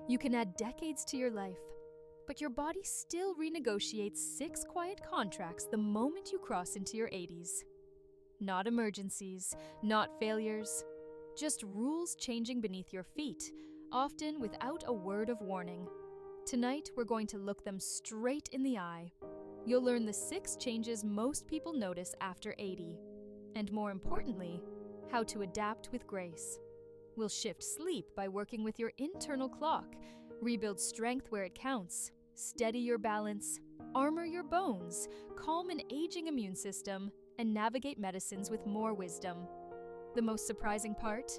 You can add decades to your life, but your body still renegotiates 6 quiet contracts the moment you cross into your 80s. Not emergencies, not failures, just rules changing beneath your feet, often without a word of warning. Tonight, we're going to look them straight in the eye. You'll learn the 6 changes most people notice after 80, and more importantly, how to adapt with grace. We'll shift sleep by working with your internal clock, rebuild strength where it counts, steady your balance, armor your bones, calm an aging immune system, and navigate medicines with more wisdom. The most surprising part?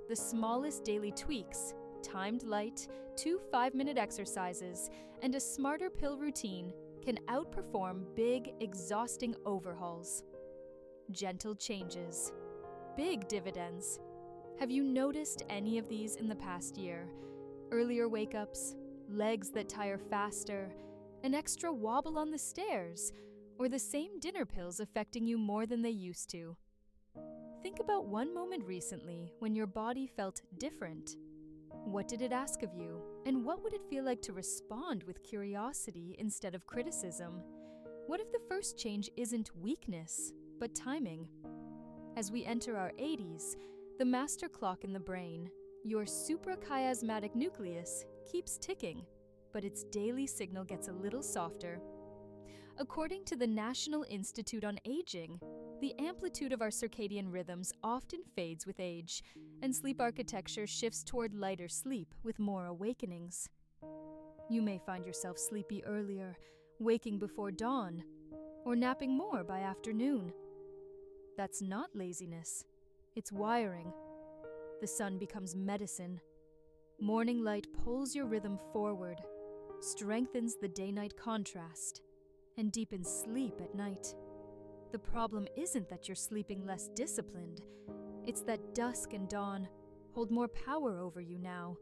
The smallest daily tweaks, timed light, 2 5-minute exercises, and a smarter pill routine can outperform big, exhausting overhauls. Gentle changes, big dividends. Have you noticed any of these in the past year? Earlier wake-ups, legs that tire faster, an extra wobble on the stairs, or the same dinner pills affecting you more than they used to? Think about one moment recently when your body felt different. What did it ask of you, and what would it feel like to respond with curiosity instead of criticism? What if the first change isn't weakness, but timing? As we enter our 80s, the master clock in the brain, your suprachiasmatic nucleus, keeps ticking, but its daily signal gets a little softer. According to the National Institute on Aging, the amplitude of our circadian rhythms often fades with age, and sleep architecture shifts toward lighter sleep with more awakenings. You may find yourself sleepy earlier, waking before dawn, or napping more by afternoon. That's not laziness. It's wiring. The sun becomes medicine. Morning light pulls your rhythm forward, strengthens the day-night contrast, and deepens sleep at night. The problem isn't that you're sleeping less disciplined. It's that dusk and dawn hold more power over you now,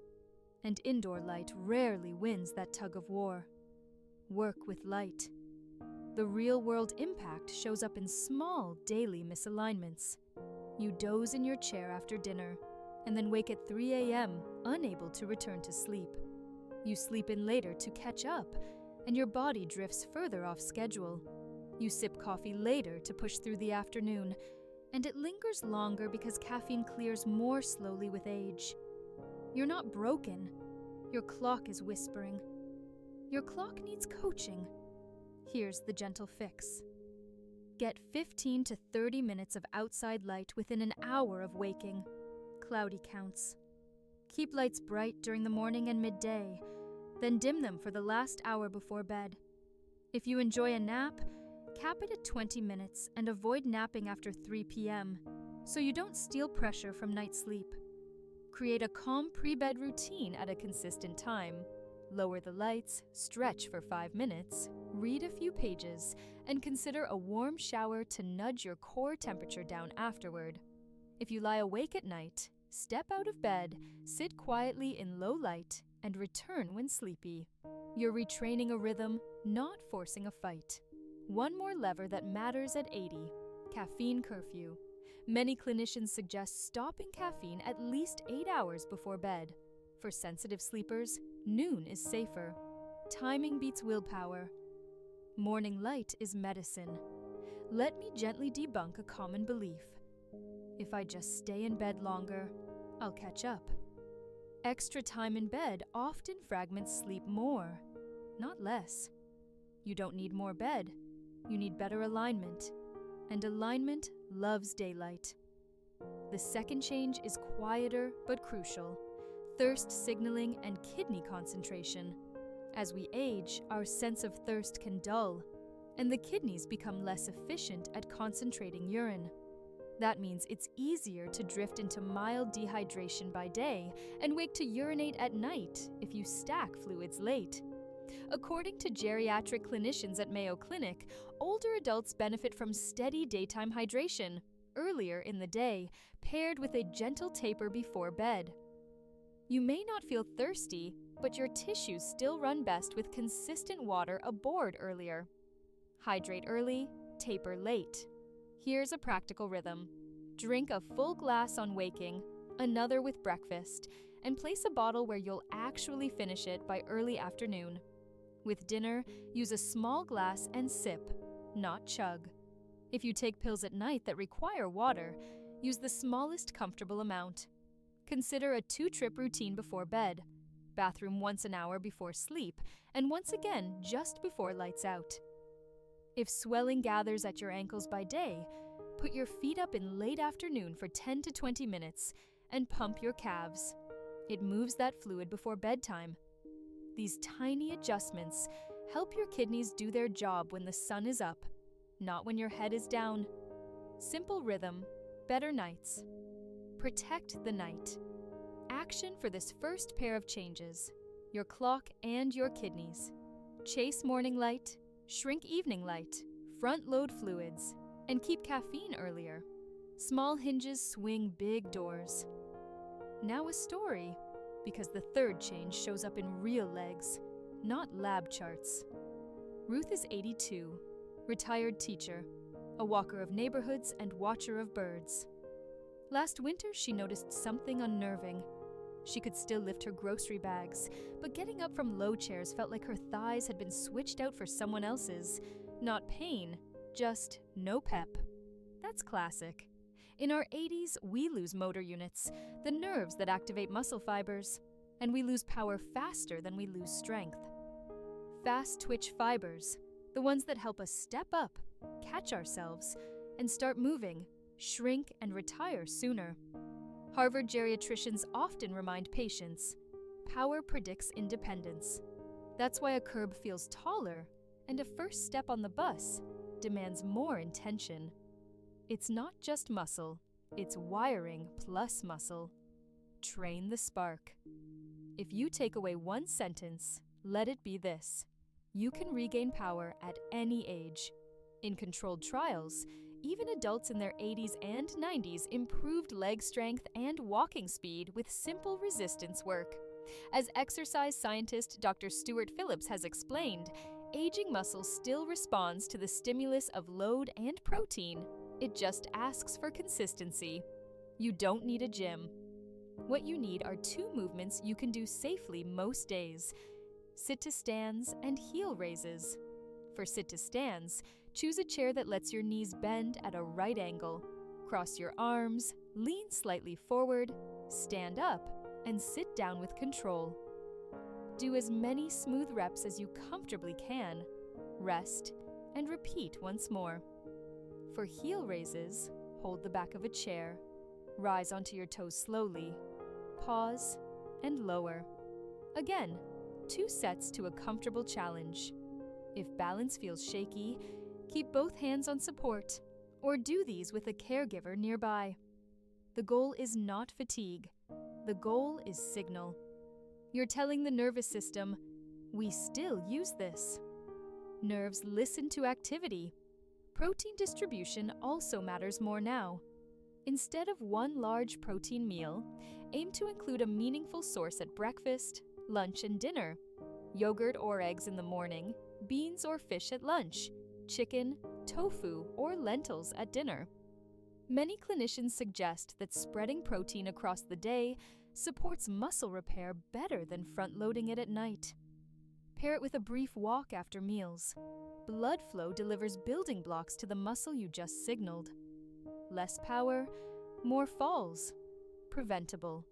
and indoor light rarely wins that tug of war. Work with light. The real-world impact shows up in small daily misalignments. You doze in your chair after dinner, and then wake at 3 a.m., unable to return to sleep. You sleep in later to catch up, and your body drifts further off schedule. You sip coffee later to push through the afternoon, and it lingers longer because caffeine clears more slowly with age. You're not broken. Your clock is whispering. Your clock needs coaching. Here's the gentle fix. Get 15 to 30 minutes of outside light within an hour of waking. Cloudy counts. Keep lights bright during the morning and midday, then dim them for the last hour before bed. If you enjoy a nap, cap it at 20 minutes and avoid napping after 3 p.m. so you don't steal pressure from night sleep. Create a calm pre-bed routine at a consistent time. Lower the lights, stretch for 5 minutes, read a few pages, and consider a warm shower to nudge your core temperature down afterward. If you lie awake at night, step out of bed, sit quietly in low light, and return when sleepy. You're retraining a rhythm, not forcing a fight. One more lever that matters at 80, caffeine curfew. Many clinicians suggest stopping caffeine at least 8 hours before bed. For sensitive sleepers, noon is safer. Timing beats willpower. Morning light is medicine. Let me gently debunk a common belief. If I just stay in bed longer, I'll catch up. Extra time in bed often fragments sleep more, not less. You don't need more bed. You need better alignment. And alignment loves daylight. The second change is quieter but crucial. Thirst signaling and kidney concentration. As we age, our sense of thirst can dull, and the kidneys become less efficient at concentrating urine. That means it's easier to drift into mild dehydration by day and wake to urinate at night if you stack fluids late. According to geriatric clinicians at Mayo Clinic, older adults benefit from steady daytime hydration earlier in the day, paired with a gentle taper before bed. You may not feel thirsty, but your tissues still run best with consistent water aboard earlier. Hydrate early, taper late. Here's a practical rhythm. Drink a full glass on waking, another with breakfast, and place a bottle where you'll actually finish it by early afternoon. With dinner, use a small glass and sip, not chug. If you take pills at night that require water, use the smallest comfortable amount. Consider a 2-trip routine before bed, bathroom once an hour before sleep, and once again just before lights out. If swelling gathers at your ankles by day, put your feet up in late afternoon for 10 to 20 minutes and pump your calves. It moves that fluid before bedtime. These tiny adjustments help your kidneys do their job when the sun is up, not when your head is down. Simple rhythm, better nights. Protect the night. Action for this first pair of changes, your clock and your kidneys. Chase morning light, shrink evening light, front load fluids, and keep caffeine earlier. Small hinges swing big doors. Now a story, because the third change shows up in real legs, not lab charts. Ruth is 82, retired teacher, a walker of neighborhoods and watcher of birds. Last winter, she noticed something unnerving. She could still lift her grocery bags, but getting up from low chairs felt like her thighs had been switched out for someone else's. Not pain, just no pep. That's classic. In our 80s, we lose motor units, the nerves that activate muscle fibers, and we lose power faster than we lose strength. Fast twitch fibers, the ones that help us step up, catch ourselves, and start moving, shrink and retire sooner. Harvard geriatricians often remind patients, power predicts independence. That's why a curb feels taller, and a first step on the bus demands more intention. It's not just muscle, it's wiring plus muscle. Train the spark. If you take away one sentence, let it be this: you can regain power at any age. In controlled trials, even adults in their 80s and 90s improved leg strength and walking speed with simple resistance work. As exercise scientist Dr. Stuart Phillips has explained, aging muscle still responds to the stimulus of load and protein. It just asks for consistency. You don't need a gym. What you need are 2 movements you can do safely most days: sit-to-stands and heel raises. For sit-to-stands, choose a chair that lets your knees bend at a right angle. Cross your arms, lean slightly forward, stand up, and sit down with control. Do as many smooth reps as you comfortably can. Rest, and repeat once more. For heel raises, hold the back of a chair, rise onto your toes slowly, pause, and lower. Again, 2 sets to a comfortable challenge. If balance feels shaky, keep both hands on support, or do these with a caregiver nearby. The goal is not fatigue. The goal is signal. You're telling the nervous system, we still use this. Nerves listen to activity. Protein distribution also matters more now. Instead of one large protein meal, aim to include a meaningful source at breakfast, lunch, and dinner. Yogurt or eggs in the morning, beans or fish at lunch, chicken, tofu, or lentils at dinner. Many clinicians suggest that spreading protein across the day supports muscle repair better than front-loading it at night. Pair it with a brief walk after meals. Blood flow delivers building blocks to the muscle you just signaled. Less power, more falls. Preventable.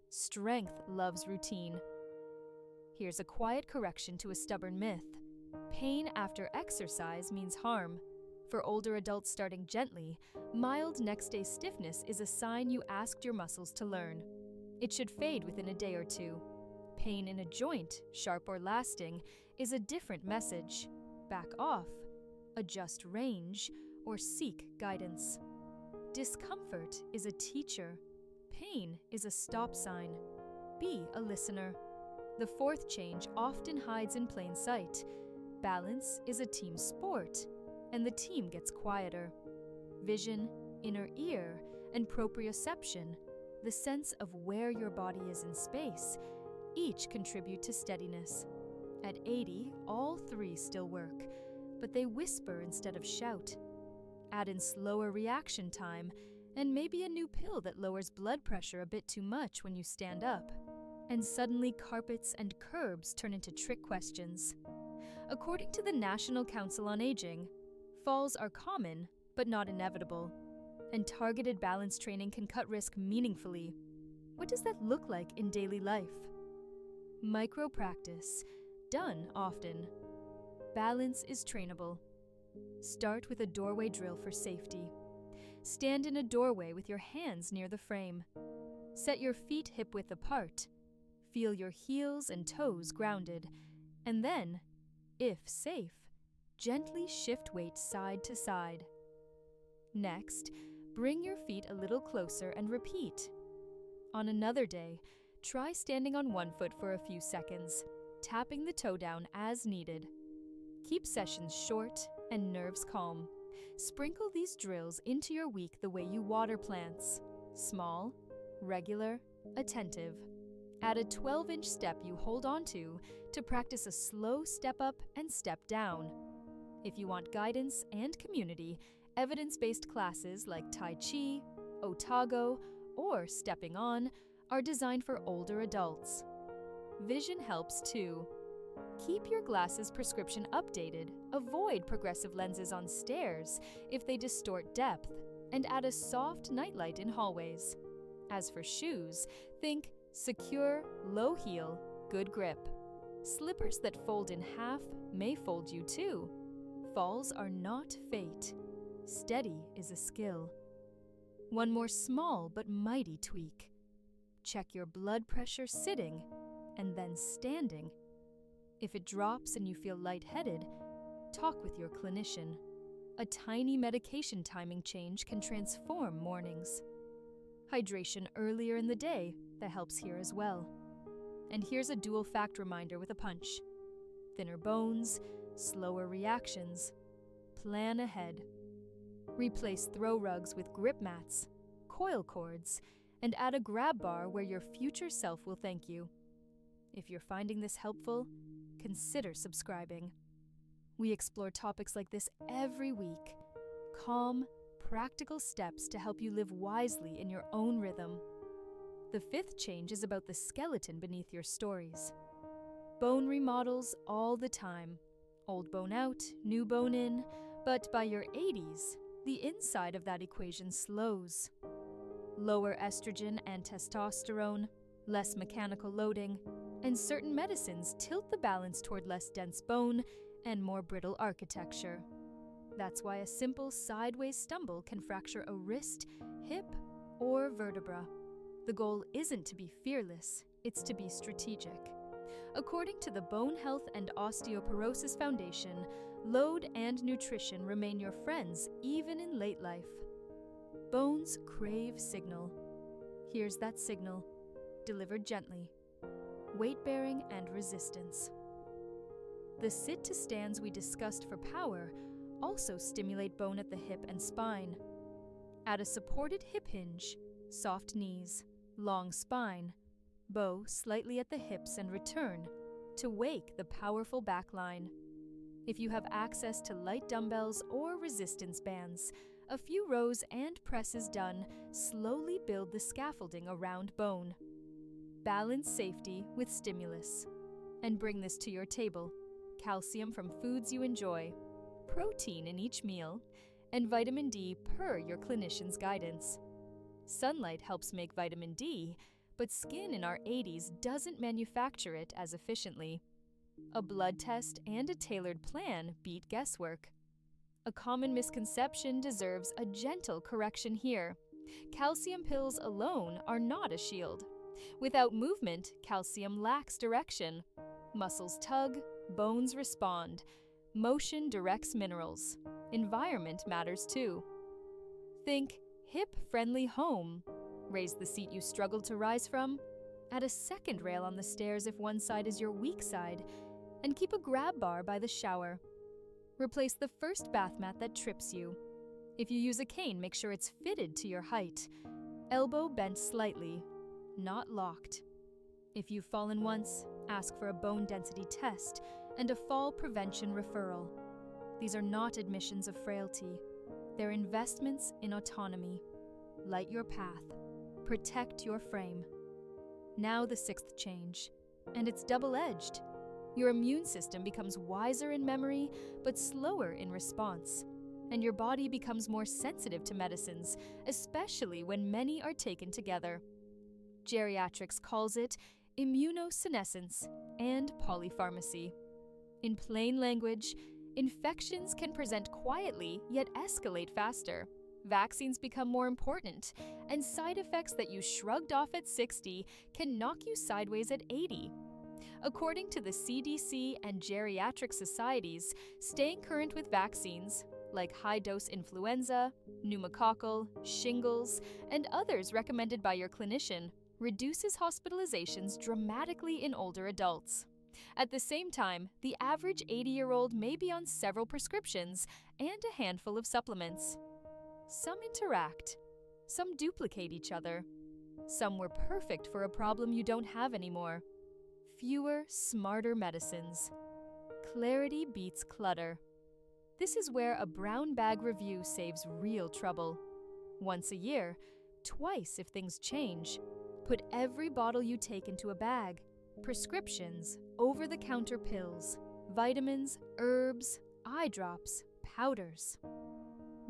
Strength loves routine. Here's a quiet correction to a stubborn myth. Pain after exercise means harm. For older adults starting gently, mild next-day stiffness is a sign you asked your muscles to learn. It should fade within a day or 2. Pain in a joint, sharp or lasting, is a different message. Back off, adjust range, or seek guidance. Discomfort is a teacher. Pain is a stop sign. Be a listener. The 4th change often hides in plain sight. Balance is a team sport, and the team gets quieter. Vision, inner ear, and proprioception, the sense of where your body is in space, each contribute to steadiness. At 80, all 3 still work, but they whisper instead of shout. Add in slower reaction time, and maybe a new pill that lowers blood pressure a bit too much when you stand up. and suddenly carpets and curbs turn into trick questions. According to the National Council on Aging, falls are common but not inevitable, and targeted balance training can cut risk meaningfully. What does that look like in daily life? Micro practice, done often. Balance is trainable. Start with a doorway drill for safety. Stand in a doorway with your hands near the frame. Set your feet hip-width apart. Feel your heels and toes grounded. And then, if safe, gently shift weight side to side. Next, bring your feet a little closer and repeat. On another day, try standing on one foot for a few seconds, tapping the toe down as needed. Keep sessions short and nerves calm. Sprinkle these drills into your week the way you water plants. Small, regular, attentive. Add a 12-inch step you hold onto to practice a slow step up and step down. If you want guidance and community, evidence-based classes like Tai Chi, Otago, or Stepping On are designed for older adults. Vision helps too. Keep your glasses prescription updated, avoid progressive lenses on stairs if they distort depth, and add a soft nightlight in hallways. As for shoes, think secure, low heel, good grip. Slippers that fold in half may fold you too. Falls are not fate. Steady is a skill. One more small but mighty tweak. Check your blood pressure sitting and then standing. If it drops and you feel lightheaded, talk with your clinician. A tiny medication timing change can transform mornings. Hydration earlier in the day, that helps here as well. And here's a dual fact reminder with a punch. Thinner bones, slower reactions. Plan ahead. Replace throw rugs with grip mats, coil cords, and add a grab bar where your future self will thank you. If you're finding this helpful, consider subscribing. We explore topics like this every week. Calm, practical steps to help you live wisely in your own rhythm. The fifth change is about the skeleton beneath your stories. Bone remodels all the time. Old bone out, new bone in, but by your 80s, the inside of that equation slows. Lower estrogen and testosterone, less mechanical loading, and certain medicines tilt the balance toward less dense bone and more brittle architecture. That's why a simple sideways stumble can fracture a wrist, hip, or vertebra. The goal isn't to be fearless, it's to be strategic. According to the Bone Health and Osteoporosis Foundation, load and nutrition remain your friends even in late life. Bones crave signal. Here's that signal, delivered gently. Weight-bearing and resistance. The sit-to-stands we discussed for power also stimulate bone at the hip and spine. Add a supported hip hinge, soft knees, long spine, bow slightly at the hips and return to wake the powerful back line. If you have access to light dumbbells or resistance bands, a few rows and presses done slowly build the scaffolding around bone. Balance safety with stimulus. And bring this to your table. Calcium from foods you enjoy, protein in each meal, and vitamin D per your clinician's guidance. Sunlight helps make vitamin D, but skin in our 80s doesn't manufacture it as efficiently. A blood test and a tailored plan beat guesswork. A common misconception deserves a gentle correction here. Calcium pills alone are not a shield. Without movement, calcium lacks direction. Muscles tug, bones respond. Motion directs minerals. Environment matters too. Think hip-friendly home. Raise the seat you struggle to rise from. Add a second rail on the stairs if one side is your weak side. And keep a grab bar by the shower. Replace the first bath mat that trips you. If you use a cane, make sure it's fitted to your height. Elbow bent slightly, not locked. If you've fallen once, ask for a bone density test and a fall prevention referral. These are not admissions of frailty. They're investments in autonomy. Light your path. Protect your frame. Now the sixth change, and it's double-edged. Your immune system becomes wiser in memory, but slower in response, and your body becomes more sensitive to medicines, especially when many are taken together. Geriatrics calls it immunosenescence and polypharmacy. In plain language, infections can present quietly yet escalate faster. Vaccines become more important, and side effects that you shrugged off at 60 can knock you sideways at 80. According to the CDC and geriatric societies, staying current with vaccines, like high-dose influenza, pneumococcal, shingles, and others recommended by your clinician, reduces hospitalizations dramatically in older adults. At the same time, the average 80-year-old may be on several prescriptions and a handful of supplements. Some interact. Some duplicate each other. Some were perfect for a problem you don't have anymore. Fewer, smarter medicines. Clarity beats clutter. This is where a brown bag review saves real trouble. Once a year, twice if things change. Put every bottle you take into a bag. Prescriptions, over-the-counter pills, vitamins, herbs, eye drops, powders.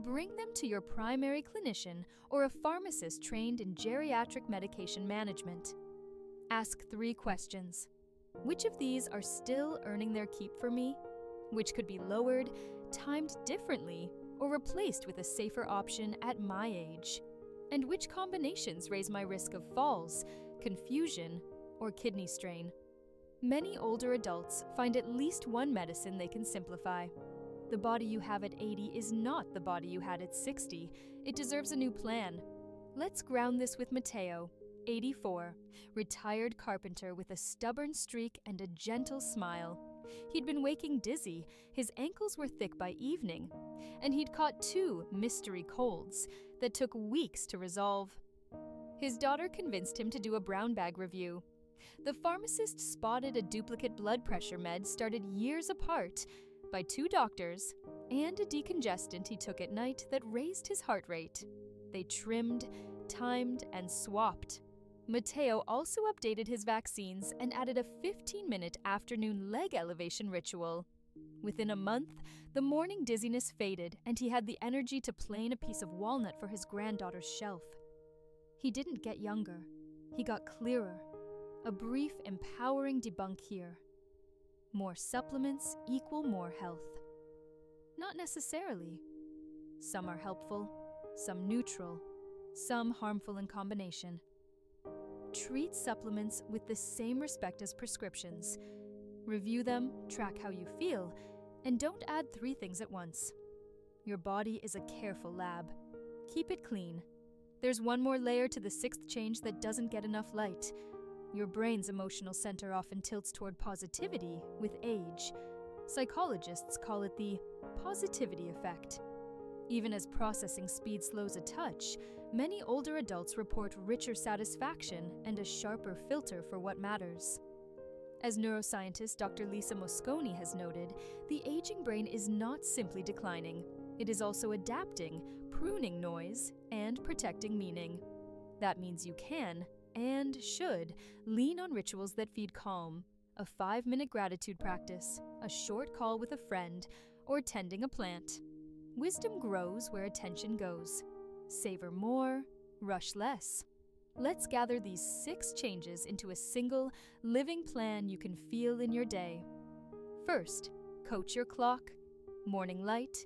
Bring them to your primary clinician or a pharmacist trained in geriatric medication management. Ask 3 questions. Which of these are still earning their keep for me? Which could be lowered, timed differently, or replaced with a safer option at my age? And which combinations raise my risk of falls, confusion, or kidney strain? Many older adults find at least one medicine they can simplify. The body you have at 80 is not the body you had at 60. It deserves a new plan. Let's ground this with Matteo, 84, retired carpenter with a stubborn streak and a gentle smile. He'd been waking dizzy, his ankles were thick by evening, and he'd caught 2 mystery colds that took weeks to resolve. His daughter convinced him to do a brown bag review. The pharmacist spotted a duplicate blood pressure med started years apart by 2 doctors and a decongestant he took at night that raised his heart rate. They trimmed, timed, and swapped. Matteo also updated his vaccines and added a 15-minute afternoon leg elevation ritual. Within a month, the morning dizziness faded and he had the energy to plane a piece of walnut for his granddaughter's shelf. He didn't get younger. He got clearer. A brief, empowering debunk here. More supplements equal more health. Not necessarily. Some are helpful, some neutral, some harmful in combination. Treat supplements with the same respect as prescriptions. Review them, track how you feel, and don't add 3 things at once. Your body is a careful lab. Keep it clean. There's one more layer to the 6th change that doesn't get enough light. Your brain's emotional center often tilts toward positivity with age. Psychologists call it the positivity effect. Even as processing speed slows a touch, many older adults report richer satisfaction and a sharper filter for what matters. As neuroscientist Dr. Lisa Mosconi has noted, the aging brain is not simply declining. It is also adapting, pruning noise, and protecting meaning. That means you can, and should, lean on rituals that feed calm, a 5-minute gratitude practice, a short call with a friend, or tending a plant. Wisdom grows where attention goes. Savor more, rush less. Let's gather these 6 changes into a single, living plan you can feel in your day. First, coach your clock. Morning light,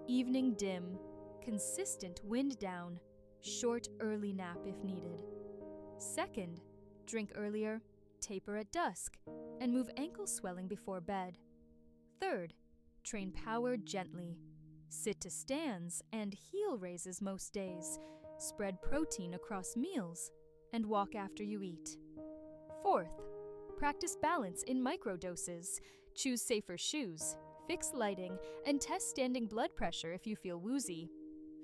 evening dim, consistent wind down, short early nap if needed. Second, drink earlier, taper at dusk, and move ankle swelling before bed. Third, train power gently. Sit to stands and heel raises most days. Spread protein across meals and walk after you eat. Fourth, practice balance in microdoses. Choose safer shoes, fix lighting, and test standing blood pressure if you feel woozy.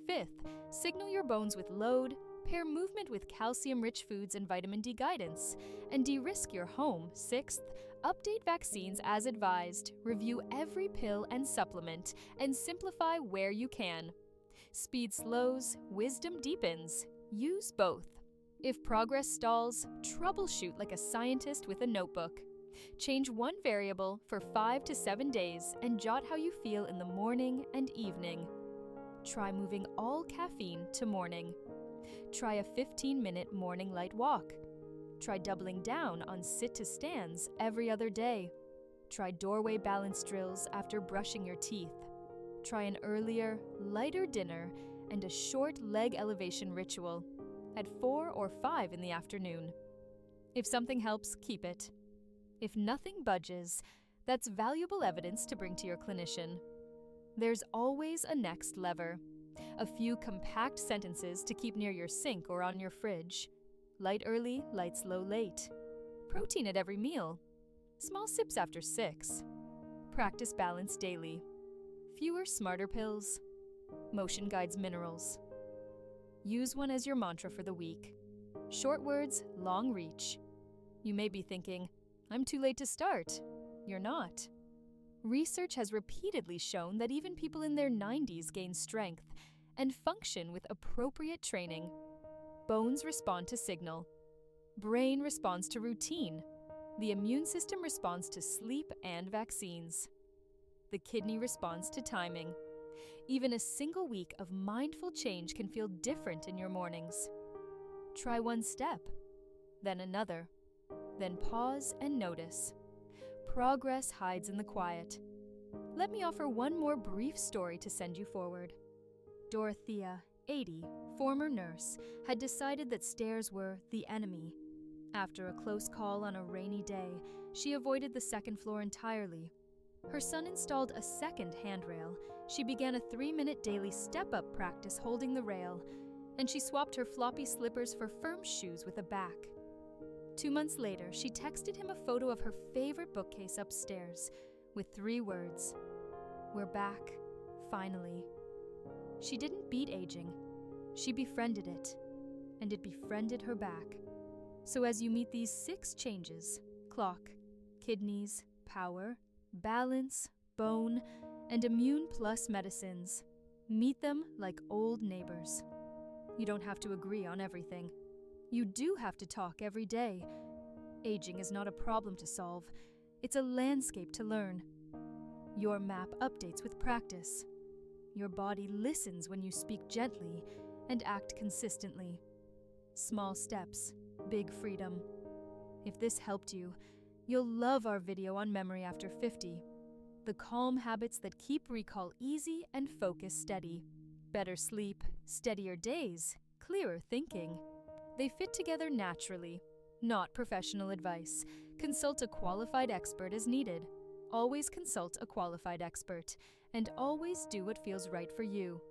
Fifth, signal your bones with load, pair movement with calcium-rich foods and vitamin D guidance, and de-risk your home. Sixth, update vaccines as advised, review every pill and supplement, and simplify where you can. Speed slows, wisdom deepens. Use both. If progress stalls, troubleshoot like a scientist with a notebook. Change one variable for 5 to 7 days and jot how you feel in the morning and evening. Try moving all caffeine to morning. Try a 15-minute morning light walk. Try doubling down on sit-to-stands every other day. Try doorway balance drills after brushing your teeth. Try an earlier, lighter dinner and a short leg elevation ritual at 4 or 5 in the afternoon. If something helps, keep it. If nothing budges, that's valuable evidence to bring to your clinician. There's always a next lever. A few compact sentences to keep near your sink or on your fridge. Light early, light slow late. Protein at every meal. Small sips after 6. Practice balance daily. Fewer smarter pills. Motion guides minerals. Use one as your mantra for the week. Short words, long reach. You may be thinking, I'm too late to start. You're not. Research has repeatedly shown that even people in their 90s gain strength and function with appropriate training. Bones respond to signal. Brain responds to routine. The immune system responds to sleep and vaccines. The kidney responds to timing. Even a single week of mindful change can feel different in your mornings. Try one step, then another, then pause and notice. Progress hides in the quiet. Let me offer one more brief story to send you forward. Dorothea, 80, former nurse, had decided that stairs were the enemy. After a close call on a rainy day, she avoided the second floor entirely. Her son installed a second handrail. She began a 3-minute daily step-up practice holding the rail, and she swapped her floppy slippers for firm shoes with a back. 2 months later, she texted him a photo of her favorite bookcase upstairs with 3 words: "We're back, finally." She didn't beat aging. She befriended it, and it befriended her back. So as you meet these 6 changes, clock, kidneys, power, balance, bone, and immune plus medicines, meet them like old neighbors. You don't have to agree on everything. You do have to talk every day. Aging is not a problem to solve. It's a landscape to learn. Your map updates with practice. Your body listens when you speak gently and act consistently. Small steps, big freedom. If this helped you, you'll love our video on memory after 50. The calm habits that keep recall easy and focus steady. Better sleep, steadier days, clearer thinking. They fit together naturally, not professional advice. Consult a qualified expert as needed. Always consult a qualified expert, and always do what feels right for you.